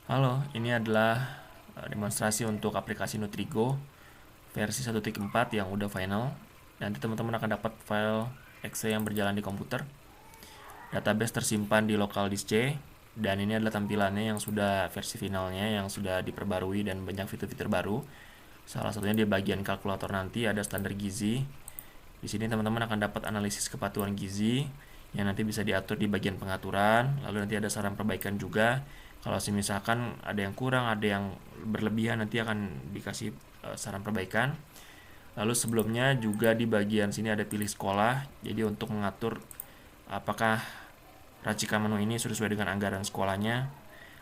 Halo, ini adalah demonstrasi untuk aplikasi Nutrigo versi 1.4 yang udah final. Nanti teman-teman akan dapat file Excel yang berjalan di komputer. Database tersimpan di local disk C, dan ini adalah tampilannya yang sudah versi finalnya yang sudah diperbarui dan banyak fitur-fitur baru. Salah satunya di bagian kalkulator nanti ada standar gizi. Di sini teman-teman akan dapat analisis kepatuhan gizi yang nanti bisa diatur di bagian pengaturan. Lalu nanti ada saran perbaikan juga. Kalau misalkan ada yang kurang, ada yang berlebihan, nanti akan dikasih saran perbaikan. Lalu sebelumnya juga di bagian sini ada pilih sekolah. Jadi untuk mengatur apakah racikan menu ini sudah sesuai dengan anggaran sekolahnya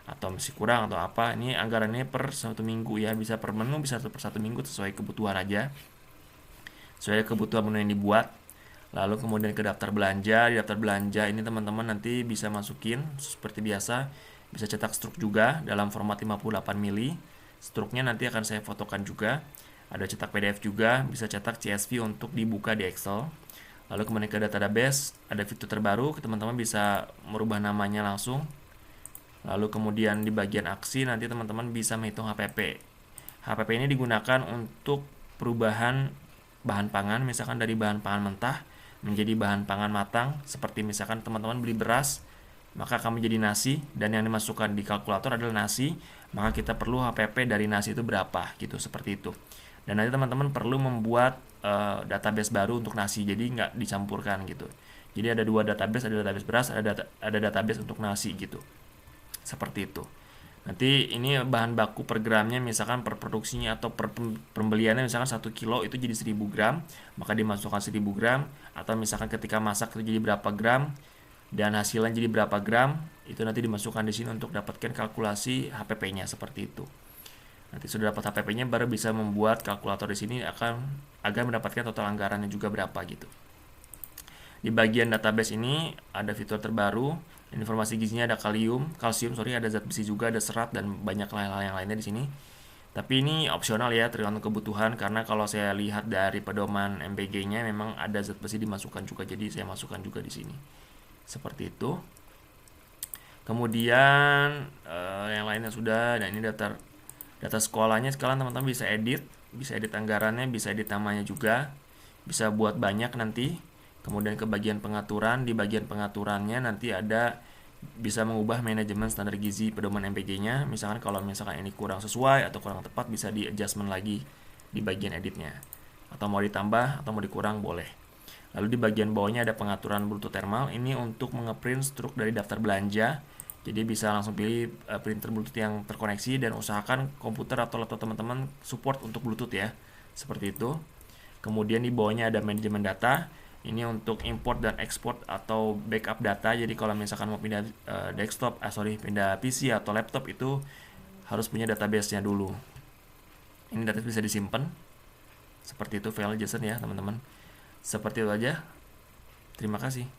atau masih kurang atau apa. Ini anggarannya per satu minggu ya, bisa per menu, bisa per satu minggu sesuai kebutuhan aja, sesuai kebutuhan menu yang dibuat. Lalu kemudian ke daftar belanja. Di daftar belanja ini teman-teman nanti bisa masukin seperti biasa, bisa cetak struk juga dalam format 58 mili. Struknya nanti akan saya fotokan juga. Ada cetak PDF juga, bisa cetak CSV untuk dibuka di Excel. Lalu kemudian ke database, ada fitur terbaru, teman-teman bisa merubah namanya langsung. Lalu kemudian di bagian aksi nanti teman-teman bisa menghitung HPP. HPP ini digunakan untuk perubahan bahan pangan, misalkan dari bahan pangan mentah menjadi bahan pangan matang. Seperti misalkan teman-teman beli beras, maka akan menjadi nasi, dan yang dimasukkan di kalkulator adalah nasi, maka kita perlu HPP dari nasi itu berapa gitu, seperti itu. Dan nanti teman-teman perlu membuat database baru untuk nasi, jadi nggak dicampurkan gitu. Jadi ada dua database, ada database beras, ada database untuk nasi gitu, seperti itu. Nanti ini bahan baku per gramnya, misalkan per produksinya atau per pembeliannya misalkan 1 kilo itu jadi 1000 gram, maka dimasukkan 1000 gram. Atau misalkan ketika masak itu jadi berapa gram dan hasilnya jadi berapa gram, itu nanti dimasukkan di sini untuk dapatkan kalkulasi HPP-nya, seperti itu. Nanti sudah dapat HPP-nya baru bisa membuat kalkulator di sini akan agar mendapatkan total anggarannya juga berapa gitu. Di bagian database ini ada fitur terbaru. Informasi gizinya ada kalsium, ada zat besi juga, ada serat dan banyak hal-hal yang lainnya di sini. Tapi ini opsional ya, tergantung kebutuhan, karena kalau saya lihat dari pedoman MBG-nya memang ada zat besi dimasukkan juga, jadi saya masukkan juga di sini. Seperti itu. Kemudian yang lainnya sudah, dan ini data sekolahnya. Sekarang teman-teman bisa edit anggarannya, bisa edit namanya juga, bisa buat banyak nanti. Kemudian ke bagian pengaturan, di bagian pengaturannya nanti ada bisa mengubah manajemen standar gizi pedoman MPG-nya. Misalkan kalau misalkan ini kurang sesuai atau kurang tepat, bisa di adjustment lagi di bagian editnya. Atau mau ditambah atau mau dikurang boleh. Lalu di bagian bawahnya ada pengaturan Bluetooth thermal. Ini untuk mengeprint struk dari daftar belanja. Jadi bisa langsung pilih printer Bluetooth yang terkoneksi, dan usahakan komputer atau laptop teman-teman support untuk Bluetooth ya. Seperti itu. Kemudian di bawahnya ada manajemen data. Ini untuk import dan export atau backup data. Jadi kalau misalkan mau pindah pindah PC atau laptop, itu harus punya database-nya dulu. Ini database bisa disimpan. Seperti itu file JSON ya teman-teman. Seperti itu aja. Terima kasih.